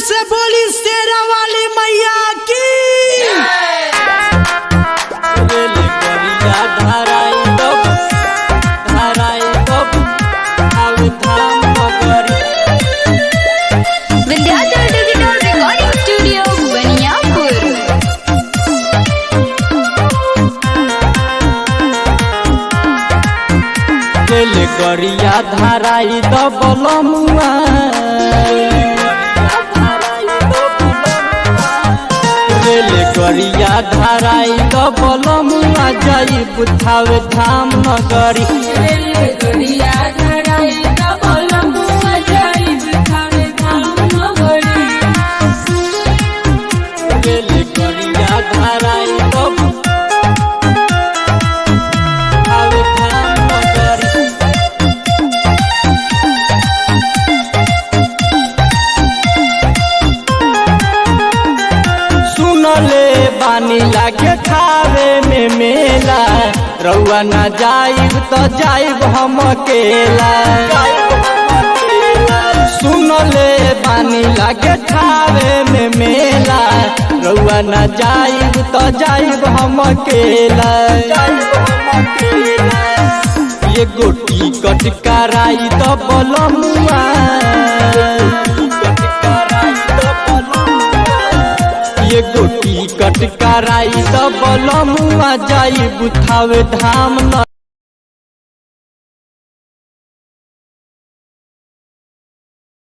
से बोली शेरा वाली मैया की। Vindhyachal digital recording studio Baniyapur. गरिया धाराई दबलमुआ गरिया धाराई दबलमुआ जाई बुझावे धाम नगरी। गरिया धाराई पानी लागे खावे में मेला, रउआ न जाइब तो जाइब हम अकेला। सुनले पानी लागे खावे में मेला, रउआ न जाइब तो जाइब हम अकेला। ये गोटी कट कराई तो बलमुआ, ये गोटी कट कराई तो बलमुआ जाई बुझावे धाम न।